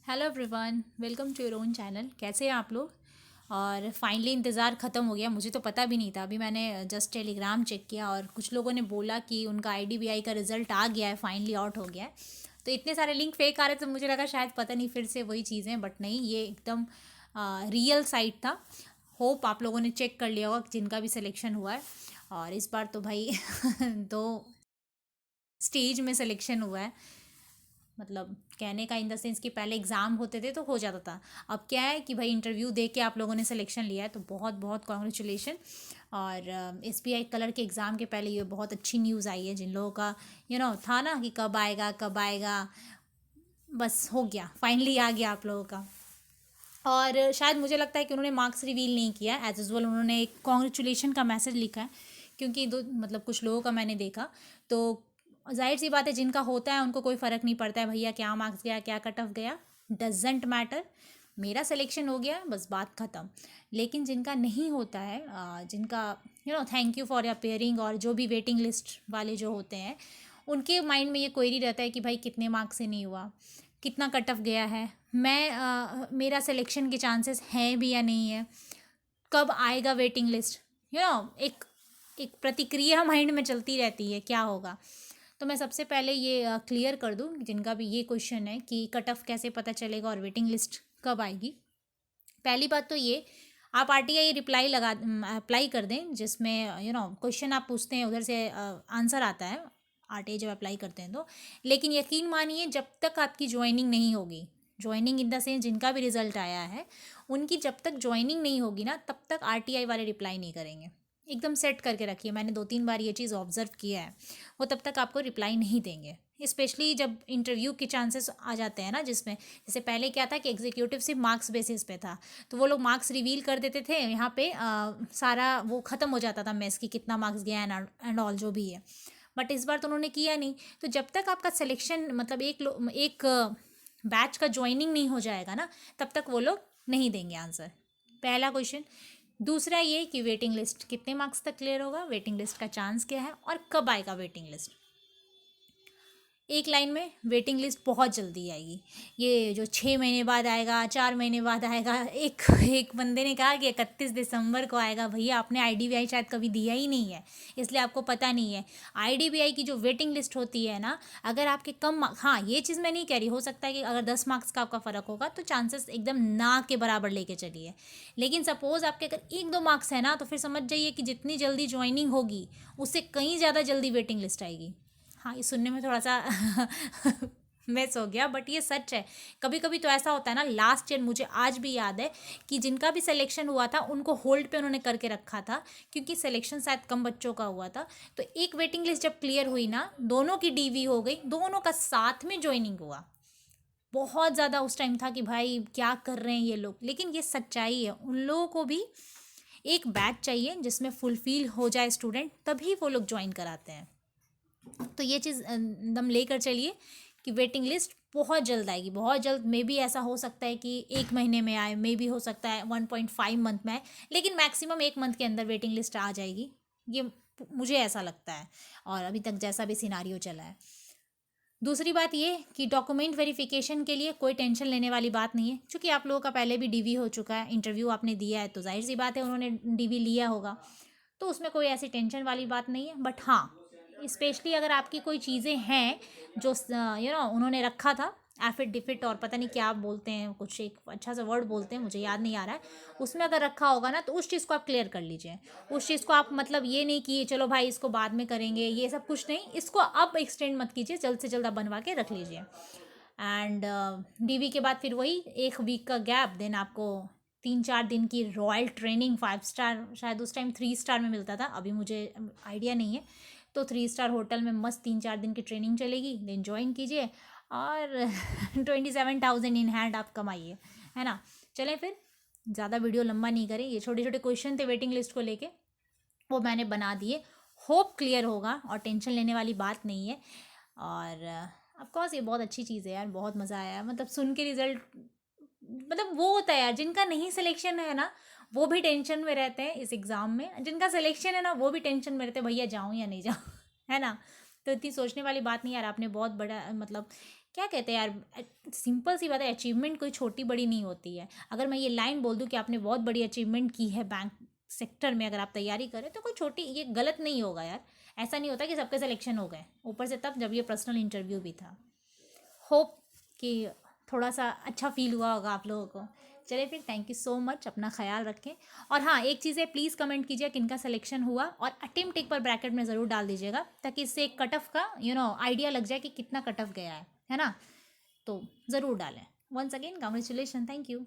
Hello everyone, welcome to your own channel. कैसे हैं आप लोग? और फाइनली इंतज़ार ख़त्म हो गया। मुझे तो पता भी नहीं था, अभी मैंने जस्ट टेलीग्राम चेक किया और कुछ लोगों ने बोला कि उनका आईडीबीआई का रिज़ल्ट आ गया है, फाइनली आउट हो गया है। तो इतने सारे लिंक फेक आ रहे थे, तो मुझे लगा शायद पता नहीं फिर से वही चीज़ें, बट नहीं, ये एकदम रियल साइट था। होप आप लोगों ने चेक कर लिया होगा जिनका भी सिलेक्शन हुआ है। और इस बार तो भाई दो स्टेज में सिलेक्शन हुआ है। मतलब कहने का इन द सेंस कि पहले एग्ज़ाम होते थे तो हो जाता था। अब क्या है कि भाई इंटरव्यू दे के आप लोगों ने सिलेक्शन लिया है, तो बहुत बहुत कॉन्ग्रेचुलेशन। और एसबीआई कलर के एग्ज़ाम के पहले ये बहुत अच्छी न्यूज़ आई है। जिन लोगों का था ना कि कब आएगा कब आएगा, बस हो गया, फाइनली आ गया आप लोगों का। और शायद मुझे लगता है कि उन्होंने मार्क्स रिवील नहीं किया एज यूजल, उन्होंने एक कॉन्ग्रेचुलेशन का मैसेज लिखा है। क्योंकि दो मतलब कुछ लोगों का मैंने देखा, तो जाहिर सी बात है जिनका होता है उनको कोई फ़र्क नहीं पड़ता है भैया क्या मार्क्स गया क्या कट ऑफ गया, डजेंट मैटर। मेरा सिलेक्शन हो गया, बस बात ख़त्म। लेकिन जिनका नहीं होता है, जिनका थैंक यू फॉर अपेयरिंग, और जो भी वेटिंग लिस्ट वाले जो होते हैं, उनके माइंड में ये क्वेरी रहता है कि भाई कितने मार्क्स से नहीं हुआ, कितना कट ऑफ गया है, मेरा सिलेक्शन के चांसेस हैं भी या नहीं है, कब आएगा वेटिंग लिस्ट। एक एक प्रतिक्रिया माइंड में चलती रहती है क्या होगा। तो मैं सबसे पहले ये क्लियर कर दूं जिनका भी ये क्वेश्चन है कि कट ऑफ कैसे पता चलेगा और वेटिंग लिस्ट कब आएगी। पहली बात तो ये, आप आरटीआई रिप्लाई अप्लाई कर दें, जिसमें क्वेश्चन आप पूछते हैं उधर से आंसर आता है आरटीआई जब अप्लाई करते हैं तो। लेकिन यकीन मानिए जब तक आपकी ज्वाइनिंग नहीं होगी, ज्वाइनिंग इन द सेंस जिनका भी रिजल्ट आया है उनकी जब तक ज्वाइनिंग नहीं होगी ना, तब तक आरटीआई वाले रिप्लाई नहीं करेंगे। एकदम सेट करके रखिए, मैंने 2-3 बार ये चीज़ ऑब्जर्व किया है। वो तब तक आपको रिप्लाई नहीं देंगे, स्पेशली जब इंटरव्यू के चांसेस आ जाते हैं ना, जिसमें जैसे पहले क्या था कि एग्जीक्यूटिव सिर्फ मार्क्स बेसिस पे था, तो वो लोग मार्क्स रिवील कर देते थे यहाँ पे, सारा वो ख़त्म हो जाता था मेस की कितना मार्क्स गया एंड ऑल जो भी है। बट इस बार तो उन्होंने किया नहीं। तो जब तक आपका सिलेक्शन मतलब एक बैच का ज्वाइनिंग नहीं हो जाएगा ना, तब तक वो लोग नहीं देंगे आंसर। पहला क्वेश्चन। दूसरा ये कि वेटिंग लिस्ट कितने मार्क्स तक क्लियर होगा, वेटिंग लिस्ट का चांस क्या है और कब आएगा वेटिंग लिस्ट। एक लाइन में, वेटिंग लिस्ट बहुत जल्दी आएगी। ये जो 6 महीने बाद आएगा, 4 महीने बाद आएगा, एक एक बंदे ने कहा कि 31 दिसंबर को आएगा। भैया आपने आईडीबीआई शायद कभी दिया ही नहीं है, इसलिए आपको पता नहीं है। आईडीबीआई की जो वेटिंग लिस्ट होती है ना, अगर आपके कम हाँ, ये चीज़ मैं नहीं कह रही, हो सकता है कि अगर 10 मार्क्स का आपका फ़र्क होगा तो चांसेस एकदम ना के बराबर लेके चलिए। लेकिन सपोज़ आपके अगर 1-2 मार्क्स है ना, तो फिर समझ जाइए कि जितनी जल्दी ज्वाइनिंग होगी उससे कहीं ज़्यादा जल्दी वेटिंग लिस्ट आएगी। हाँ, ये सुनने में थोड़ा सा मिस हो गया, बट ये सच है। कभी कभी तो ऐसा होता है ना, लास्ट ईयर मुझे आज भी याद है कि जिनका भी सिलेक्शन हुआ था उनको होल्ड पे उन्होंने करके रखा था, क्योंकि सिलेक्शन शायद कम बच्चों का हुआ था। तो एक वेटिंग लिस्ट जब क्लियर हुई ना, दोनों की डीवी हो गई, दोनों का साथ में ज्वाइनिंग हुआ। बहुत ज़्यादा उस टाइम था कि भाई क्या कर रहे हैं ये लोग। लेकिन ये सच्चाई है, उन लोगों को भी एक बैच चाहिए जिसमें फुलफिल हो जाए स्टूडेंट, तभी वो लोग ज्वाइन कराते हैं। तो ये चीज़ एकदम लेकर चलिए कि वेटिंग लिस्ट बहुत जल्द आएगी, बहुत जल्द। मे बी ऐसा हो सकता है कि 1 महीने में आए, मे बी हो सकता है 1.5 मंथ में आए, लेकिन मैक्सिमम 1 मंथ के अंदर वेटिंग लिस्ट आ जाएगी। ये मुझे ऐसा लगता है, और अभी तक जैसा भी सिनारियो चला है। दूसरी बात ये कि डॉक्यूमेंट वेरिफिकेशन के लिए कोई टेंशन लेने वाली बात नहीं है, क्योंकि आप लोगों का पहले भी डीवी हो चुका है, इंटरव्यू आपने दिया है, तो जाहिर सी बात है उन्होंने डीवी लिया होगा। तो उसमें कोई ऐसी टेंशन वाली बात नहीं है। बट हाँ, स्पेशली अगर आपकी कोई चीज़ें हैं जो उन्होंने रखा था, एफिडेविट और पता नहीं क्या आप बोलते हैं, कुछ एक अच्छा सा वर्ड बोलते हैं, मुझे याद नहीं आ रहा है, उसमें अगर रखा होगा ना, तो उस चीज़ को आप क्लियर कर लीजिए। उस चीज़ को आप मतलब ये नहीं कि चलो भाई इसको बाद में करेंगे, ये सब कुछ नहीं, इसको अब एक्सटेंड मत कीजिए, जल्द से जल्द आप बनवा के रख लीजिए। एंड डीवी के बाद फिर वही 1 वीक का गैप, देन आपको 3-4 दिन की रॉयल ट्रेनिंग, 5 स्टार, शायद उस टाइम 3 स्टार में मिलता था, अभी मुझे आइडिया नहीं है। तो 3 स्टार होटल में मस्त 3-4 दिन की ट्रेनिंग चलेगी, देन ज्वाइन कीजिए और 27,000 इन हैंड आप कमाइए, है ना। चलें फिर, ज़्यादा वीडियो लंबा नहीं करें। ये छोटे छोटे क्वेश्चन थे वेटिंग लिस्ट को लेके, वो मैंने बना दिए। होप क्लियर होगा और टेंशन लेने वाली बात नहीं है। और ऑफकोर्स ये बहुत अच्छी चीज़ है यार, बहुत मज़ा आया मतलब सुन के रिजल्ट। मतलब वो होता है यार, जिनका नहीं सिलेक्शन है ना, वो भी टेंशन में रहते हैं इस एग्ज़ाम में, जिनका सिलेक्शन है ना वो भी टेंशन में रहते हैं, भैया जाऊँ या नहीं जाऊँ है ना। तो इतनी सोचने वाली बात नहीं यार, आपने बहुत बड़ा मतलब क्या कहते हैं यार, सिंपल सी बात है, अचीवमेंट कोई छोटी बड़ी नहीं होती है। अगर मैं ये लाइन बोल दूँ कि आपने बहुत बड़ी अचीवमेंट की है बैंक सेक्टर में, अगर आप तैयारी करें तो कोई छोटी, ये गलत नहीं होगा यार। ऐसा नहीं होता कि सबके सिलेक्शन हो गए, ऊपर से तब जब ये पर्सनल इंटरव्यू भी था। होप कि थोड़ा सा अच्छा फील हुआ होगा आप लोगों को। चलिए फिर, थैंक यू सो मच, अपना ख्याल रखें। और हाँ, एक चीज़ है, प्लीज़ कमेंट कीजिए किनका सिलेक्शन हुआ, और अटेम्प्ट एक बार ब्रैकेट में ज़रूर डाल दीजिएगा, ताकि इससे एक कट ऑफ का आइडिया लग जाए कि कितना कट ऑफ गया है ना। तो ज़रूर डालें। Once again, congratulation, thank you.